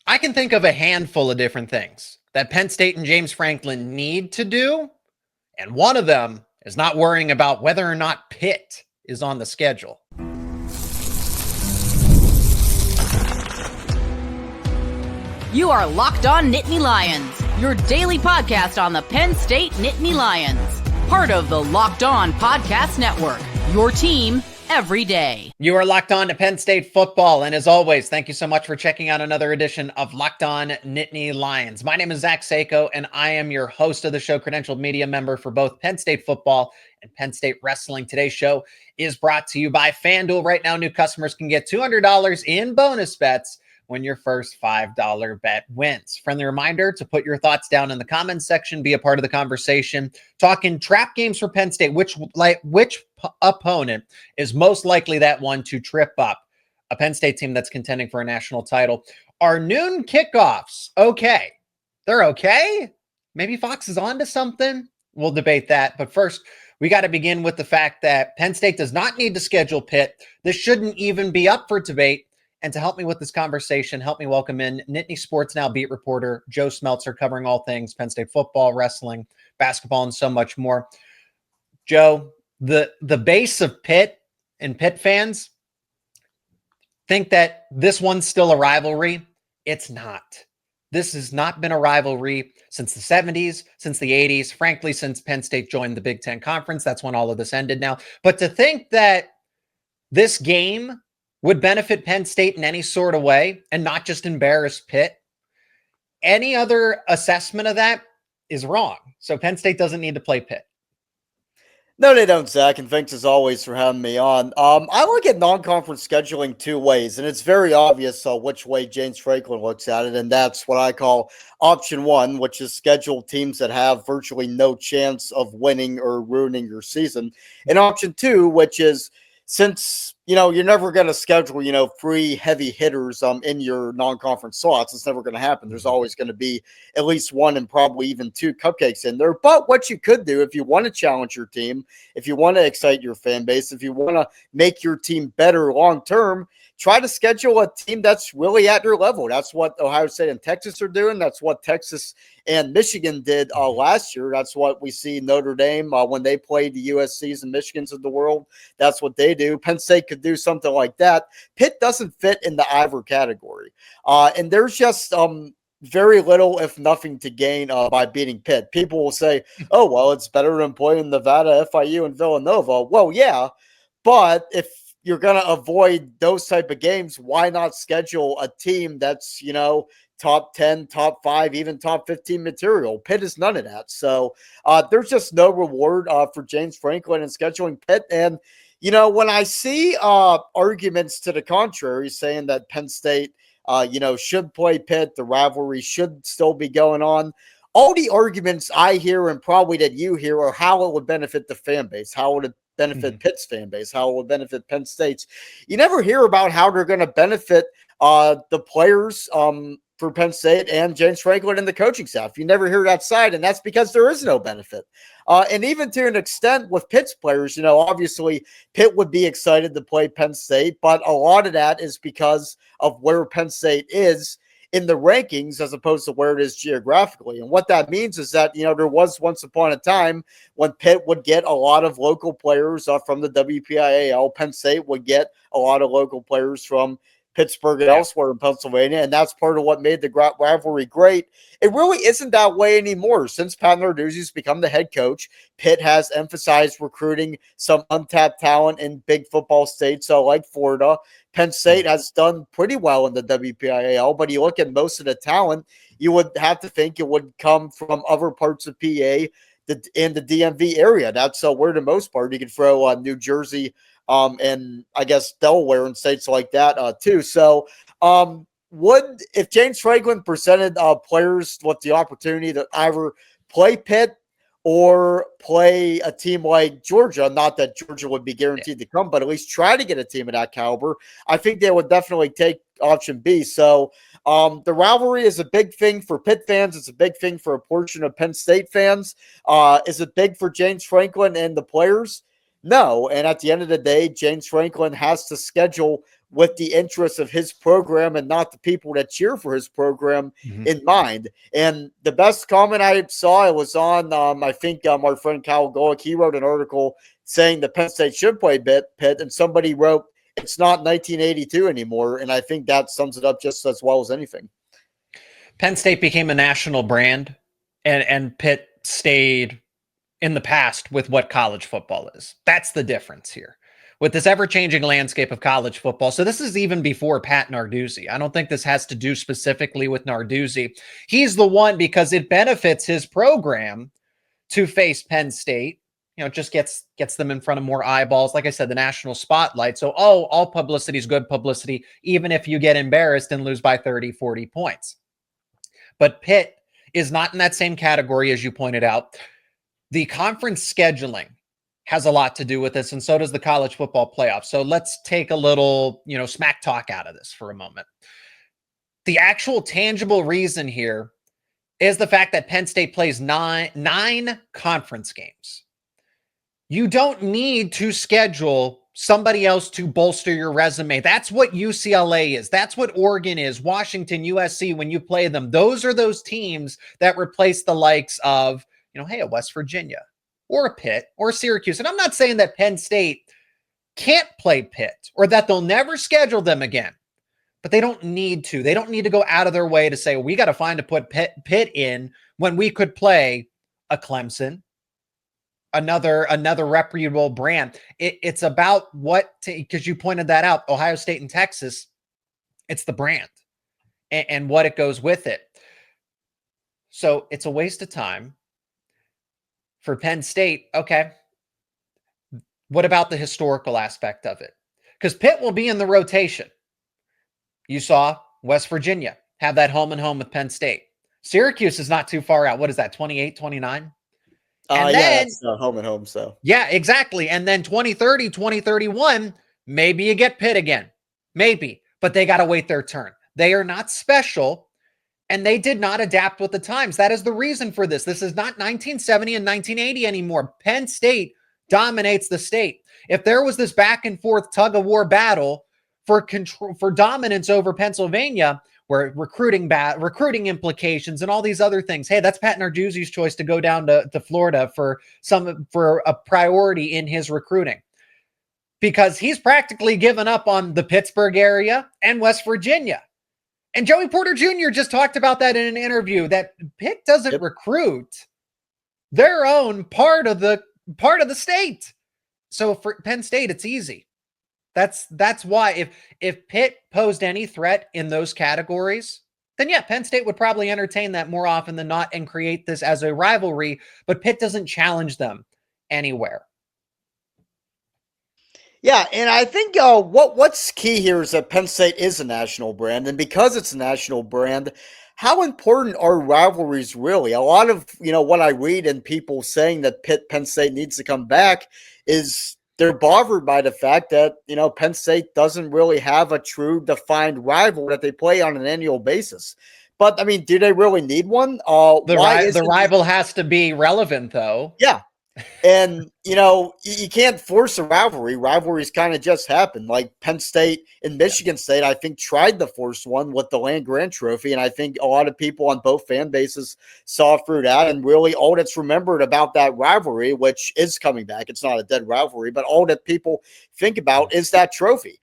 I can think of a handful of different things that Penn State and James Franklin need to do, and one of them is not worrying about whether or not Pitt is on the schedule. You are Locked On Nittany Lions, your daily podcast on the Penn State Nittany Lions. Part of the Locked On Podcast Network, your team every day. You are locked on to Penn State football, and as always, thank you so much for checking out another edition of Locked On Nittany Lions. My name is Zach Seyko, and I am your host of the show, credentialed media member for both Penn State football and Penn State wrestling. Today's show is brought to you by FanDuel. Right now, new customers can get $200 in bonus bets when your first $5 bet wins. Friendly reminder to put your thoughts down in the comments section, be a part of the conversation. Talking trap games for Penn State, which opponent is most likely that one to trip up a Penn State team that's contending for a national title. Our noon kickoffs, okay. They're okay. Maybe Fox is on to something. We'll debate that. But first, we got to begin with the fact that Penn State does not need to schedule Pitt. This shouldn't even be up for debate. And to help me with this conversation, help me welcome in Nittany Sports Now beat reporter Joe Smeltzer, covering all things Penn State football, wrestling, basketball, and so much more. Joe, the base of Pitt and Pitt fans think that this one's still a rivalry. It's not. This has not been a rivalry since the 70s, since the 80s, frankly, since Penn State joined the Big Ten Conference. That's when all of this ended now. But to think that this game would benefit Penn State in any sort of way and not just embarrass Pitt, any other assessment of that is wrong. So Penn State doesn't need to play Pitt. No, they don't, Zach, and thanks as always for having me on. I look at non-conference scheduling two ways, and it's very obvious which way James Franklin looks at it, and that's what I call option one, which is schedule teams that have virtually no chance of winning or ruining your season, and option two, which is since, you're never going to schedule, three heavy hitters in your non-conference slots. It's never going to happen. There's always going to be at least one and probably even two cupcakes in there. But what you could do if you want to challenge your team, if you want to excite your fan base, if you want to make your team better long-term, try to schedule a team that's really at your level. That's what Ohio State and Texas are doing. That's what Texas and Michigan did last year. That's what we see Notre Dame when they played the USCs and Michigans of the world. That's what they do. Penn State could do something like that. Pitt doesn't fit in the either category. And there's just very little, if nothing, to gain by beating Pitt. People will say, oh, well, it's better than playing Nevada, FIU, and Villanova. Well, yeah, but if you're going to avoid those type of games, why not schedule a team that's, top 10, top 5, even top 15 material? Pitt is none of that. So there's just no reward for James Franklin in scheduling Pitt. And, when I see arguments to the contrary saying that Penn State, should play Pitt, the rivalry should still be going on, all the arguments I hear and probably that you hear are how it would benefit the fan base, how would it benefit Pitt's fan base, how it will benefit Penn State's. You never hear about how they're going to benefit the players for Penn State and James Franklin and the coaching staff. You never hear that side, and that's because there is no benefit. And even to an extent with Pitt's players, obviously Pitt would be excited to play Penn State, but a lot of that is because of where Penn State is in the rankings as opposed to where it is geographically. And what that means is that, there was once upon a time when Pitt would get a lot of local players from the WPIAL. Penn State would get a lot of local players from Pittsburgh and elsewhere in Pennsylvania, and that's part of what made the rivalry great. It really isn't that way anymore. Since Pat Narduzzi's become the head coach, Pitt has emphasized recruiting some untapped talent in big football states like Florida. Penn State has done pretty well in the WPIAL, but you look at most of the talent, you would have to think it would come from other parts of PA in the DMV area. That's where the most part. You could throw New Jersey and I guess Delaware and states like that too. So if James Franklin presented players with the opportunity to either play Pitt or play a team like Georgia, not that Georgia would be guaranteed to come, but at least try to get a team of that caliber, I think they would definitely take option B. So the rivalry is a big thing for Pitt fans. It's a big thing for a portion of Penn State fans. Is it big for James Franklin and the players? No. And at the end of the day, James Franklin has to schedule with the interests of his program and not the people that cheer for his program in mind. And the best comment I saw, it was on, I think our friend Kyle Golick, he wrote an article saying that Penn State should play Pitt, and somebody wrote, it's not 1982 anymore. And I think that sums it up just as well as anything. Penn State became a national brand, and Pitt stayed in the past with what college football is. That's the difference here with this ever-changing landscape of college football. So this is even before Pat Narduzzi. I don't think this has to do specifically with Narduzzi. He's the one, because it benefits his program to face Penn State. You know, it just gets them in front of more eyeballs. Like I said, the national spotlight. So, all publicity is good publicity, even if you get embarrassed and lose by 30, 40 points. But Pitt is not in that same category, as you pointed out. The conference scheduling has a lot to do with this, and so does the college football playoff. So let's take a little, smack talk out of this for a moment. The actual tangible reason here is the fact that Penn State plays nine conference games. You don't need to schedule somebody else to bolster your resume. That's what UCLA is. That's what Oregon is. Washington, USC, when you play them, those are those teams that replace the likes of, hey, a West Virginia or a Pitt or Syracuse. And I'm not saying that Penn State can't play Pitt or that they'll never schedule them again, but they don't need to. They don't need to go out of their way to say, we got to find to put Pitt in when we could play a Clemson, another reputable brand. It's about because you pointed that out, Ohio State and Texas, it's the brand and what it goes with it. So it's a waste of time for Penn State. Okay, what about the historical aspect of it? Because Pitt will be in the rotation. You saw West Virginia have that home and home with Penn State. Syracuse is not too far out. What is that, 28, 29? And then, that's home and home. So yeah, exactly. And then 2030, 2031, maybe you get Pitt again. Maybe, but they got to wait their turn. They are not special, and they did not adapt with the times. That is the reason for this. This is not 1970 and 1980 anymore. Penn State dominates the state. If there was this back and forth tug of war battle for control, for dominance over Pennsylvania, where recruiting implications and all these other things. Hey, that's Pat Narduzzi's choice to go down to Florida for a priority in his recruiting, because he's practically given up on the Pittsburgh area and West Virginia. And Joey Porter Jr. just talked about that in an interview, that Pitt doesn't recruit their own part of the state. So for Penn State, it's easy. That's why if Pitt posed any threat in those categories, then yeah, Penn State would probably entertain that more often than not and create this as a rivalry, but Pitt doesn't challenge them anywhere. Yeah, and I think what's key here is that Penn State is a national brand, and because it's a national brand, how important are rivalries really? A lot of, what I read and people saying that Penn State needs to come back is they're bothered by the fact that, Penn State doesn't really have a true defined rival that they play on an annual basis. But, I mean, do they really need one? The rival has to be relevant, though. Yeah. And, you can't force a rivalry. Rivalries kind of just happen. Like Penn State and Michigan State, I think, tried to force one with the Land-Grant Trophy. And I think a lot of people on both fan bases saw through that. And really all that's remembered about that rivalry, which is coming back, it's not a dead rivalry, but all that people think about is that trophy.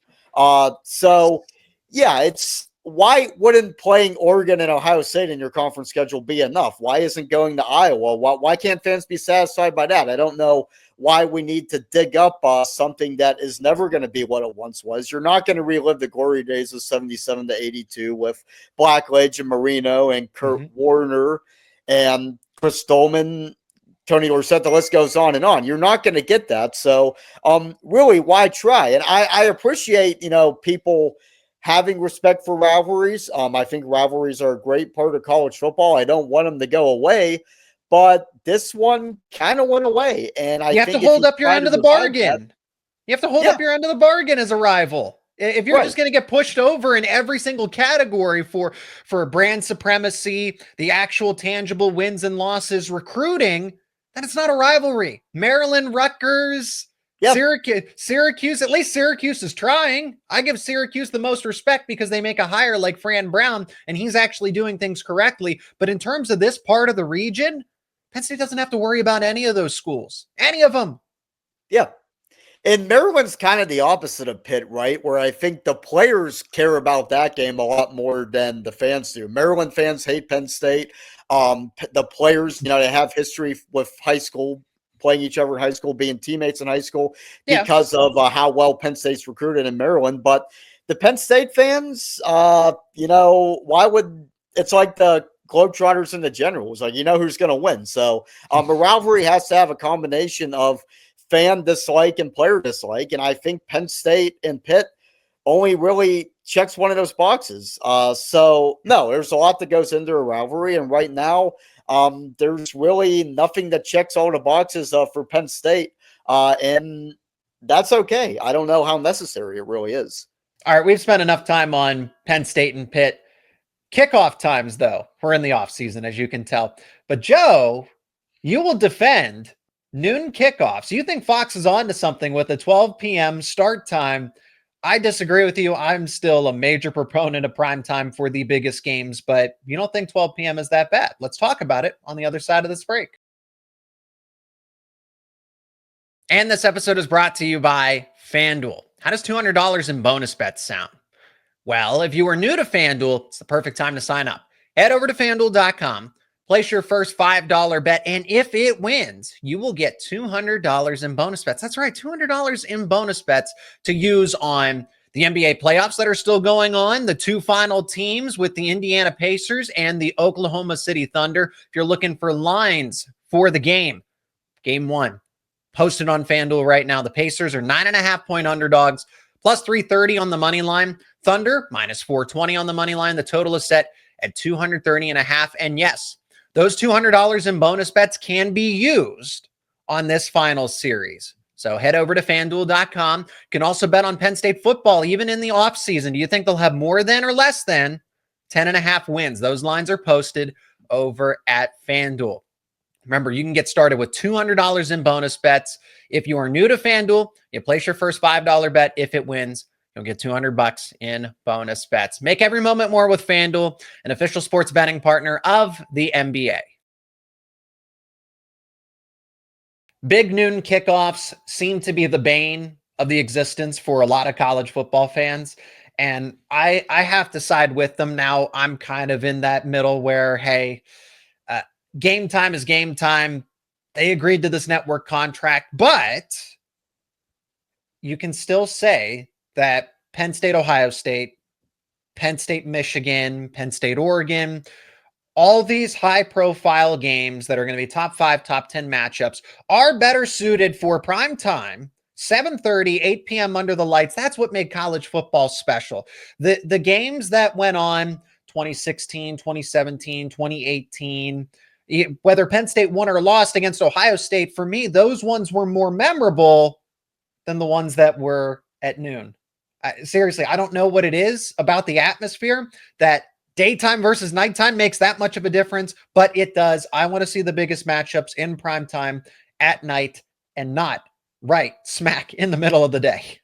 So, yeah, it's why wouldn't playing Oregon and Ohio State in your conference schedule be enough? Why isn't going to Iowa? Why can't fans be satisfied by that? I don't know why we need to dig up something that is never going to be what it once was. You're not going to relive the glory days of 77 to 82 with Blackledge and Marino and Kurt Warner and Chris Dolman, Tony Dorsett, the list goes on and on. You're not going to get that. So really, why try? And I appreciate, people having respect for rivalries. I think rivalries are a great part of college football. I don't want them to go away, but this one kind of went away. And you have to hold up your end of the bargain. You have to hold up your end of the bargain as a rival. If you're just going to get pushed over in every single category for brand supremacy, the actual tangible wins and losses, recruiting, then it's not a rivalry. Maryland, Rutgers, Yeah. Syracuse, at least Syracuse is trying. I give Syracuse the most respect because they make a hire like Fran Brown, and he's actually doing things correctly. But in terms of this part of the region, Penn State doesn't have to worry about any of those schools, any of them. Yeah. And Maryland's kind of the opposite of Pitt, right? Where I think the players care about that game a lot more than the fans do. Maryland fans hate Penn State. The players, they have history with high school, playing each other in high school, being teammates in high school because of how well Penn State's recruited in Maryland. But the Penn State fans, why would – it's like the Globetrotters and the Generals. Like, who's going to win. So a rivalry has to have a combination of fan dislike and player dislike. And I think Penn State and Pitt only really checks one of those boxes. So, no, there's a lot that goes into a rivalry. And right now, there's really nothing that checks all the boxes for Penn State. And that's okay. I don't know how necessary it really is. All right, we've spent enough time on Penn State and Pitt. Kickoff times, though. We're in the offseason, as you can tell. But, Joe, you will defend noon kickoffs. You think Fox is on to something with a 12 p.m. start time. I disagree with you. I'm still a major proponent of prime time for the biggest games, but you don't think 12 p.m. is that bad. Let's talk about it on the other side of this break. And this episode is brought to you by FanDuel. How does $200 in bonus bets sound? Well, if you are new to FanDuel, it's the perfect time to sign up. Head over to FanDuel.com, place your first $5 bet, and if it wins, you will get $200 in bonus bets. That's right, $200 in bonus bets to use on the NBA playoffs that are still going on, the two final teams with the Indiana Pacers and the Oklahoma City Thunder. If you're looking for lines for the game one, posted on FanDuel right now. The Pacers are 9.5-point underdogs, plus 330 on the money line. Thunder, minus 420 on the money line. The total is set at 230.5. And yes, those $200 in bonus bets can be used on this final series. So head over to FanDuel.com. You can also bet on Penn State football, even in the offseason. Do you think they'll have more than or less than 10.5 wins? Those lines are posted over at FanDuel. Remember, you can get started with $200 in bonus bets. If you are new to FanDuel, you place your first $5 bet. If it wins, you'll get $200 in bonus bets. Make every moment more with FanDuel, an official sports betting partner of the NBA. Big noon kickoffs seem to be the bane of the existence for a lot of college football fans. And I have to side with them now. I'm kind of in that middle where, hey, game time is game time. They agreed to this network contract, but you can still say that Penn State, Ohio State, Penn State, Michigan, Penn State, Oregon, all these high-profile games that are going to be top 5, top 10 matchups are better suited for prime time, 7:30, 8 p.m. under the lights. That's what made college football special. The games that went on 2016, 2017, 2018, whether Penn State won or lost against Ohio State, for me, those ones were more memorable than the ones that were at noon. Seriously, I don't know what it is about the atmosphere that daytime versus nighttime makes that much of a difference, but it does. I want to see the biggest matchups in prime time at night and not right smack in the middle of the day.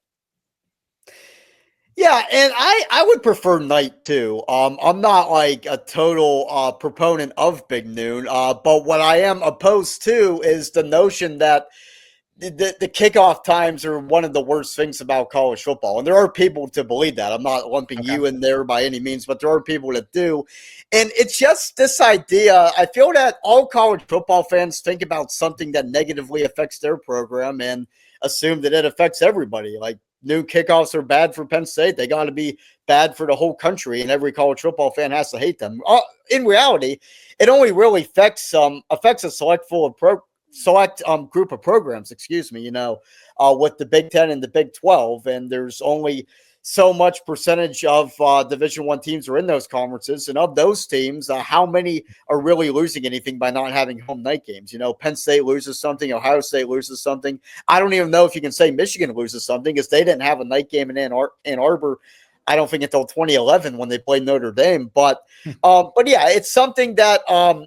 Yeah, and I would prefer night too. I'm not like a total proponent of big noon, but what I am opposed to is the notion that the kickoff times are one of the worst things about college football. And there are people to believe that. I'm not lumping you in there by any means, but there are people that do. And it's just this idea. I feel that all college football fans think about something that negatively affects their program and assume that it affects everybody. Like, new kickoffs are bad for Penn State. They got to be bad for the whole country, and every college football fan has to hate them. In reality, it only really affects a select group of programs, with the Big Ten and the Big 12, and there's only so much percentage of Division I teams are in those conferences, and of those teams, how many are really losing anything by not having home night games? Penn State loses something, Ohio State loses something. I don't even know if you can say Michigan loses something because they didn't have a night game in Ann Arbor, I don't think, until 2011 when they played Notre Dame. But yeah, it's something that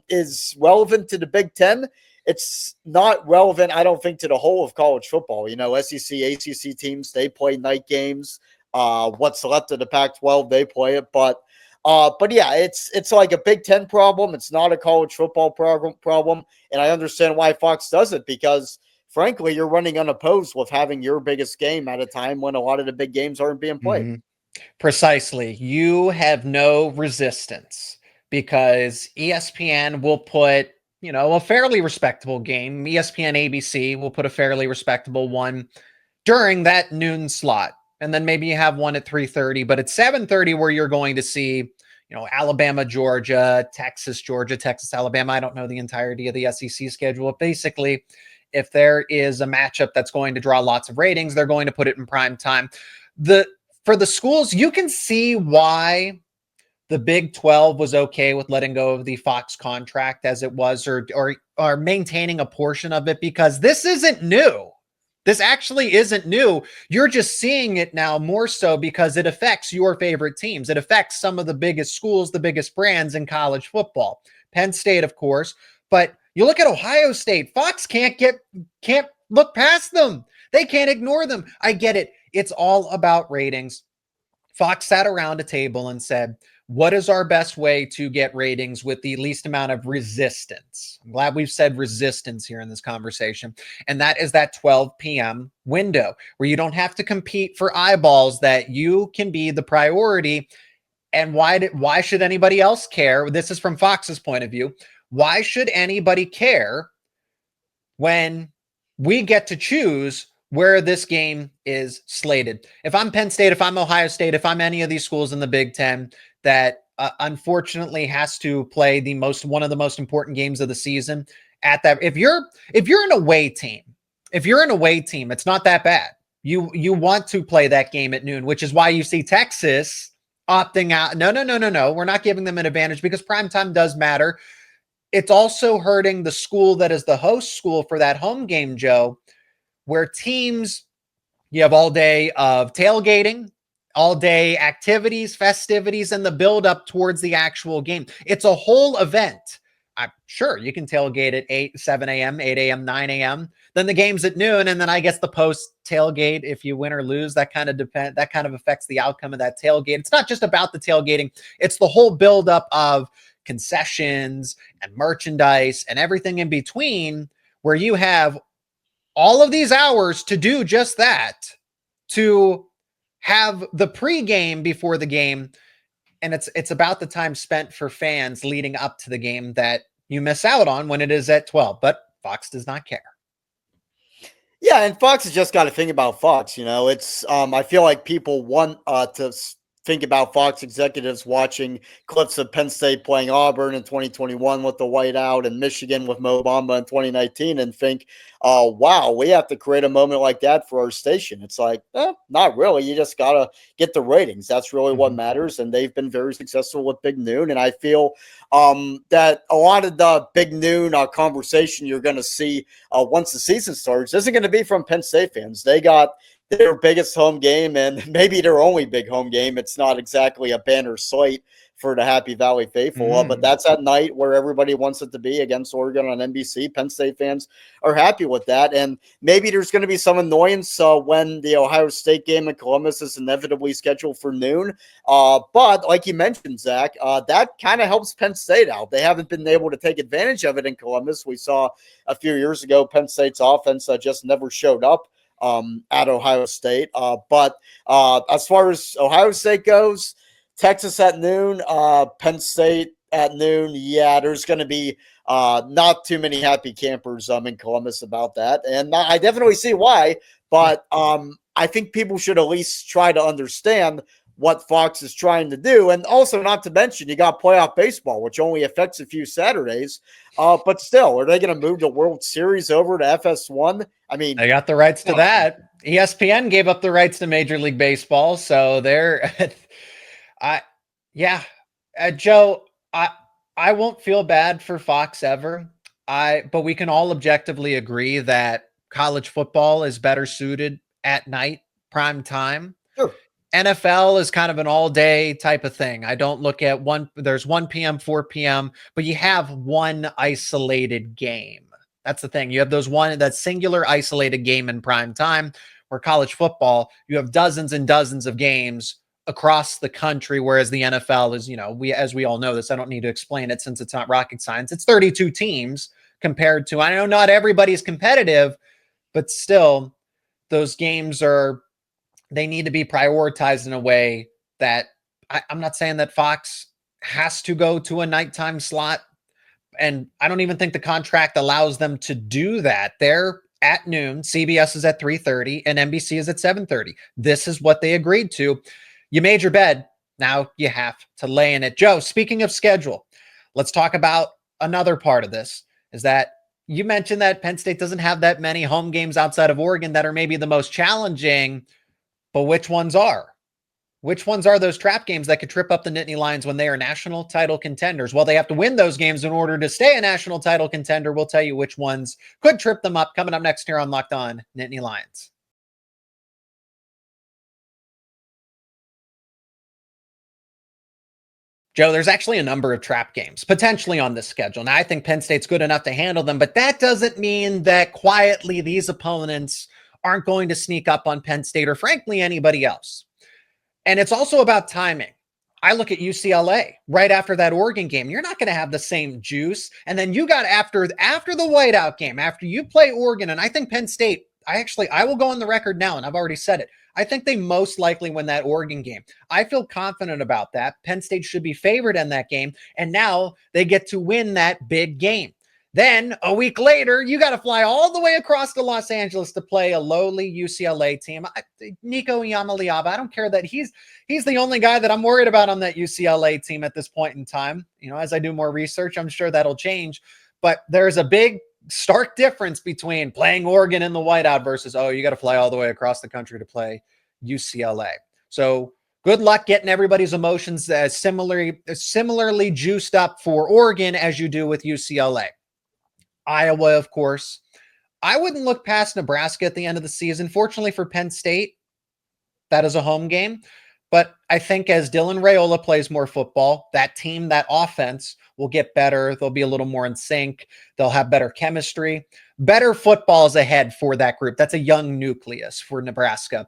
is relevant to the Big Ten. it's not relevant, I don't think, to the whole of college football. You know, SEC, ACC teams, they play night games. What's left of the Pac-12, they play it. But yeah, it's like a Big Ten problem. It's not a college football problem. And I understand why Fox does it, because frankly, you're running unopposed with having your biggest game at a time when a lot of the big games aren't being played. Mm-hmm. Precisely. You have no resistance because ESPN will put, a fairly respectable game. ESPN ABC will put a fairly respectable one during that noon slot. And then maybe you have one at 3:30, but at 7:30 where you're going to see, Alabama, Georgia, Texas, Alabama. I don't know the entirety of the SEC schedule. But basically, if there is a matchup that's going to draw lots of ratings, they're going to put it in prime time. For the schools, you can see why the Big 12 was okay with letting go of the Fox contract as it was, or maintaining a portion of it, because this isn't new. This actually isn't new. You're just seeing it now more so because it affects your favorite teams. It affects some of the biggest schools, the biggest brands in college football. Penn State, of course, but you look at Ohio State. Fox can't look past them. They can't ignore them. I get it. It's all about ratings. Fox sat around a table and said, what is our best way to get ratings with the least amount of resistance? I'm glad we've said resistance here in this conversation. And that is that 12 p.m. window where you don't have to compete for eyeballs, that you can be the priority. And why should anybody else care? This is from Fox's point of view. Why should anybody care when we get to choose where this game is slated? If I'm Penn State, if I'm Ohio State, if I'm any of these schools in the Big Ten that unfortunately has to play one of the most important games of the season at that, if you're an away team, it's not that bad. You want to play that game at noon, which is why you see Texas opting out. No. We're not giving them an advantage because primetime does matter. It's also hurting the school that is the host school for that home game, Joe, where teams, you have all day of tailgating, all day activities, festivities, and the build up towards the actual game. It's a whole event. I'm sure you can tailgate at 7 a.m., 8 a.m., 9 a.m. Then the game's at noon. And then I guess the post tailgate, if you win or lose, that kind of affects the outcome of that tailgate. It's not just about the tailgating. It's the whole build up of concessions and merchandise and everything in between, where you have all of these hours to do just that, to have the pregame before the game. And it's about the time spent for fans leading up to the game that you miss out on when it is at 12. But Fox does not care. Yeah, and Fox has just got to think about Fox. It's I feel like people want to think about Fox executives watching clips of Penn State playing Auburn in 2021 with the whiteout and Michigan with Mo Bamba in 2019 and think, wow, we have to create a moment like that for our station. It's like, not really. You just got to get the ratings. That's really what matters. And they've been very successful with Big Noon. And I feel that a lot of the Big Noon conversation you're going to see once the season starts isn't going to be from Penn State fans. They got their biggest home game and maybe their only big home game. It's not exactly a banner slate for the Happy Valley faithful, but that's at night where everybody wants it to be against Oregon on NBC. Penn State fans are happy with that. And maybe there's going to be some annoyance when the Ohio State game in Columbus is inevitably scheduled for noon. But like you mentioned, Zach, that kind of helps Penn State out. They haven't been able to take advantage of it in Columbus. We saw a few years ago, Penn State's offense just never showed up at Ohio State. But as far as Ohio State goes, Texas at noon, Penn State at noon. Yeah, there's going to be not too many happy campers in Columbus about that. And I definitely see why. But I think people should at least try to understand what Fox is trying to do. And also, not to mention, you got playoff baseball, which only affects a few Saturdays. But still, are they going to move the World Series over to FS1? I mean, they got the rights to that. ESPN gave up the rights to Major League Baseball. So they're, Joe, I won't feel bad for Fox ever. But we can all objectively agree that college football is better suited at night, prime time. Sure. NFL is kind of an all-day type of thing. I don't look at there's 1 p.m., 4 p.m., but you have one isolated game. That's the thing. You have that singular isolated game in prime time, where college football, you have dozens and dozens of games across the country, whereas the NFL is, as we all know this, I don't need to explain it since it's not rocket science. It's 32 teams compared to, I know not everybody's competitive, but still those games they need to be prioritized in a way that I'm not saying that Fox has to go to a nighttime slot. And I don't even think the contract allows them to do that. They're at noon. CBS is at 3:30 and NBC is at 7:30. This is what they agreed to. You made your bed. Now you have to lay in it. Joe, speaking of schedule, let's talk about another part of this, is that you mentioned that Penn State doesn't have that many home games outside of Oregon that are maybe the most challenging, but which ones are? Which ones are those trap games that could trip up the Nittany Lions when they are national title contenders? Well, they have to win those games in order to stay a national title contender. We'll tell you which ones could trip them up coming up next here on Locked On Nittany Lions. Joe, there's actually a number of trap games potentially on this schedule. Now, I think Penn State's good enough to handle them, but that doesn't mean that quietly these opponents aren't going to sneak up on Penn State or frankly anybody else. And it's also about timing. I look at UCLA right after that Oregon game. You're not going to have the same juice. And then you got after the whiteout game, after you play Oregon, and I think Penn State, I will go on the record now, and I've already said it. I think they most likely win that Oregon game. I feel confident about that. Penn State should be favored in that game, and now they get to win that big game. Then a week later, you got to fly all the way across to Los Angeles to play a lowly UCLA team. Nico Iamaleava, I don't care that he's the only guy that I'm worried about on that UCLA team at this point in time. As I do more research, I'm sure that'll change. But there's a big stark difference between playing Oregon in the whiteout versus, you got to fly all the way across the country to play UCLA. So good luck getting everybody's emotions similarly juiced up for Oregon as you do with UCLA. Iowa, of course. I wouldn't look past Nebraska at the end of the season. Fortunately for Penn State, that is a home game. But I think as Dylan Raiola plays more football, that team, that offense will get better. They'll be a little more in sync. They'll have better chemistry. Better footballs ahead for that group. That's a young nucleus for Nebraska.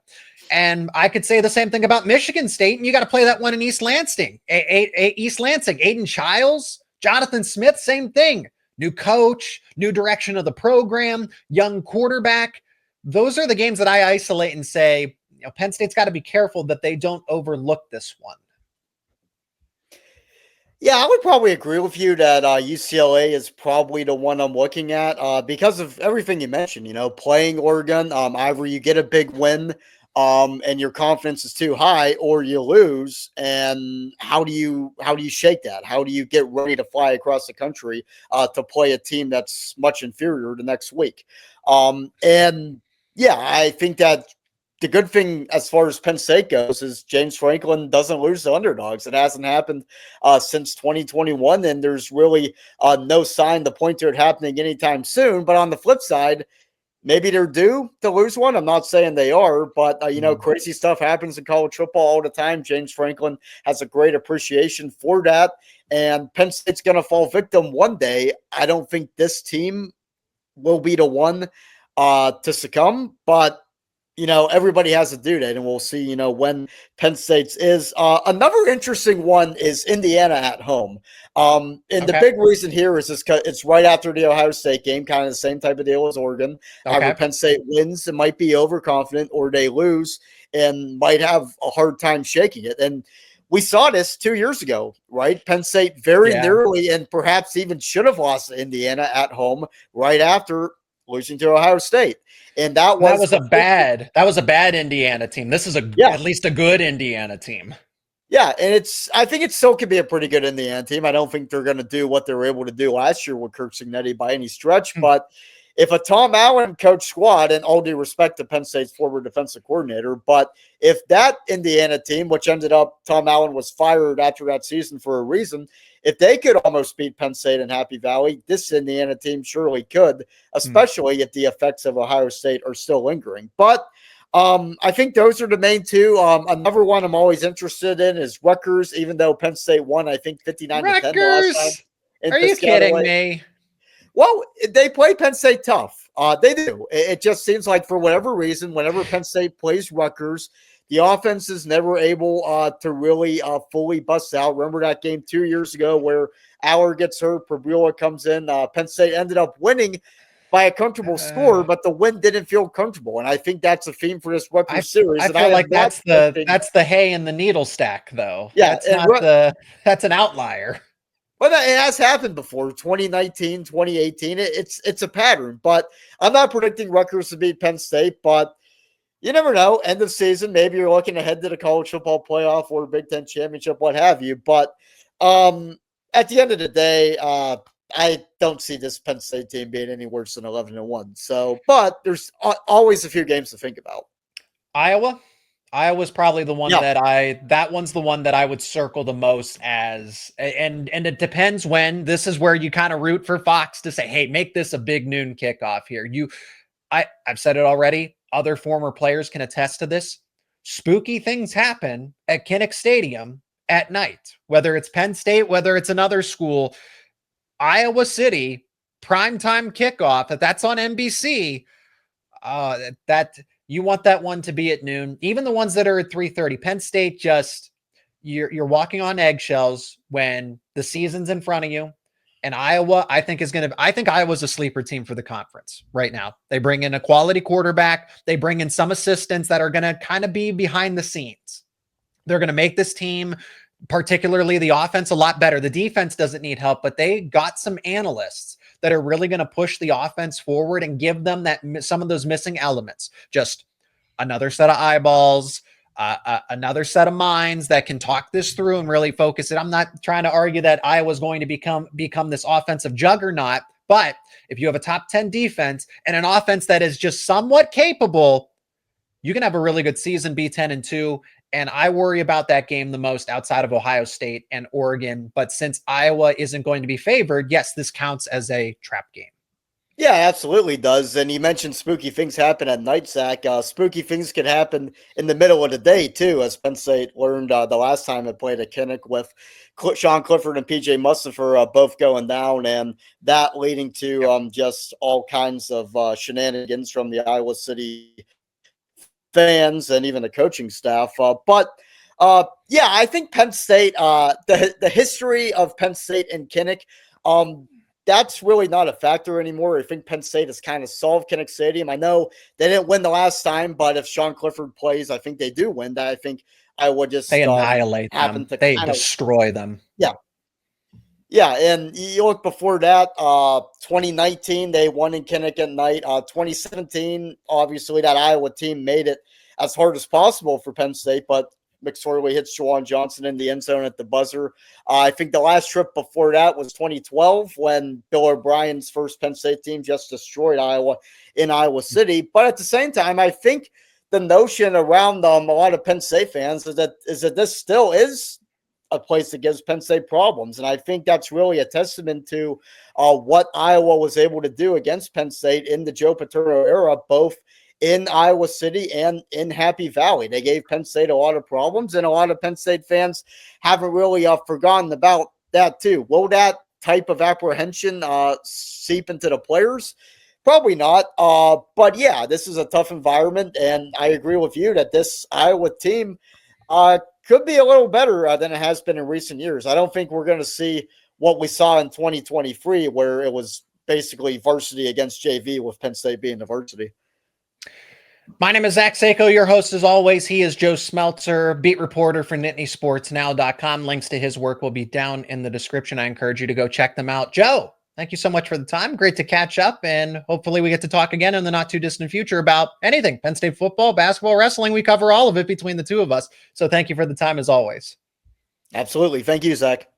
And I could say the same thing about Michigan State, and you got to play that one in East Lansing. East Lansing, Aiden Childs, Jonathan Smith, same thing. New coach, new direction of the program, young quarterback. Those are the games that I isolate and say, Penn State's got to be careful that they don't overlook this one. Yeah, I would probably agree with you that UCLA is probably the one I'm looking at because of everything you mentioned, playing Oregon, either you get a big win and your confidence is too high, or you lose. And how do you shake that? How do you get ready to fly across the country to play a team that's much inferior the next week? And yeah, I think that the good thing as far as Penn State goes is James Franklin doesn't lose to underdogs. It hasn't happened since 2021, and there's really no sign to point to it happening anytime soon. But on the flip side, maybe they're due to lose one. I'm not saying they are, but, crazy stuff happens in college football all the time. James Franklin has a great appreciation for that, and Penn State's going to fall victim one day. I don't think this team will be the one to succumb, but everybody has a due date, and we'll see, when Penn State's is. Another interesting one is Indiana at home. The big reason here is it's right after the Ohio State game, kind of the same type of deal as Oregon. Either Penn State wins and might be overconfident, or they lose and might have a hard time shaking it. And we saw this 2 years ago, right? Penn State very nearly and perhaps even should have lost to Indiana at home right after losing to Ohio State. And that was a bad Indiana team. This is at least a good Indiana team. Yeah, and I think it still could be a pretty good Indiana team. I don't think they're going to do what they were able to do last year with Kirk Cignetti by any stretch. But if a Tom Allen coach squad, and all due respect to Penn State's former defensive coordinator, but if that Indiana team, which ended up Tom Allen was fired after that season for a reason, if they could almost beat Penn State in Happy Valley, this Indiana team surely could, especially if the effects of Ohio State are still lingering. But I think those are the main two. Another one I'm always interested in is Rutgers, even though Penn State won, I think, 59-10 the last time. Are you kidding me? Well, they play Penn State tough. They do. It just seems like for whatever reason, whenever Penn State plays Rutgers, the offense is never able to really fully bust out. Remember that game 2 years ago where Aller gets hurt, Pabula comes in. Penn State ended up winning by a comfortable score, but the win didn't feel comfortable. And I think that's a theme for this Rutgers series. I feel like that's the hay in the needle stack, though. Yeah, that's an outlier. Well, it has happened before, 2019, 2018. It's a pattern, but I'm not predicting Rutgers to beat Penn State, but you never know. End of season, maybe you're looking ahead to the college football playoff or Big Ten championship, what have you. But at the end of the day, I don't see this Penn State team being any worse than 11-1. So, but there's always a few games to think about. Iowa's probably the one that one's the one that I would circle the most as, and it depends when. This is where you kind of root for Fox to say, hey, make this a big noon kickoff here. I've said it already. Other former players can attest to this. Spooky things happen at Kinnick Stadium at night, whether it's Penn State, whether it's another school. Iowa City, primetime kickoff, if that's on NBC, you want that one to be at noon. Even the ones that are at 3:30. Penn State, just you're walking on eggshells when the season's in front of you. And Iowa, I think Iowa's a sleeper team for the conference right now. They bring in a quality quarterback. They bring in some assistants that are going to kind of be behind the scenes. They're going to make this team, particularly the offense, a lot better. The defense doesn't need help, but they got some analysts that are really going to push the offense forward and give them some of those missing elements. Just another set of eyeballs, another set of minds that can talk this through and really focus it. I'm not trying to argue that Iowa's going to become this offensive juggernaut, but if you have a top 10 defense and an offense that is just somewhat capable, you can have a really good season, be 10-2. And I worry about that game the most outside of Ohio State and Oregon. But since Iowa isn't going to be favored, yes, this counts as a trap game. Yeah, absolutely does. And you mentioned spooky things happen at night, Zach. Spooky things can happen in the middle of the day, too, as Penn State learned the last time it played at Kinnick with Sean Clifford and P.J. Mustipher both going down, and that leading to just all kinds of shenanigans from the Iowa City fans and even the coaching staff. Yeah, I think Penn State, the history of Penn State and Kinnick, that's really not a factor anymore. I think Penn State has kind of solved Kinnick Stadium. I know they didn't win the last time, but if Sean Clifford plays, I think they do win that. I think I would just they annihilate them. They destroy them. Yeah. Yeah, and you look before that, 2019, they won in Kinnick at night. 2017, obviously, that Iowa team made it as hard as possible for Penn State, but McSorley hits Jawan Johnson in the end zone at the buzzer. I think the last trip before that was 2012 when Bill O'Brien's first Penn State team just destroyed Iowa in Iowa City. But at the same time, I think the notion around a lot of Penn State fans is that this still is a place that gives Penn State problems. And I think that's really a testament to what Iowa was able to do against Penn State in the Joe Paterno era, both in Iowa City and in Happy Valley. They gave Penn State a lot of problems, and a lot of Penn State fans haven't really forgotten about that too. Will that type of apprehension seep into the players? Probably not. But yeah, this is a tough environment, and I agree with you that this Iowa team could be a little better than it has been in recent years. I don't think we're going to see what we saw in 2023, where it was basically varsity against JV with Penn State being the varsity. My name is Zach Seyko, your host as always. He is Joe Smeltzer, beat reporter for NittanySportsNow.com. Links to his work will be down in the description. I encourage you to go check them out. Joe, thank you so much for the time. Great to catch up, and hopefully we get to talk again in the not too distant future about anything. Penn State football, basketball, wrestling. We cover all of it between the two of us. So thank you for the time as always. Absolutely. Thank you, Zach.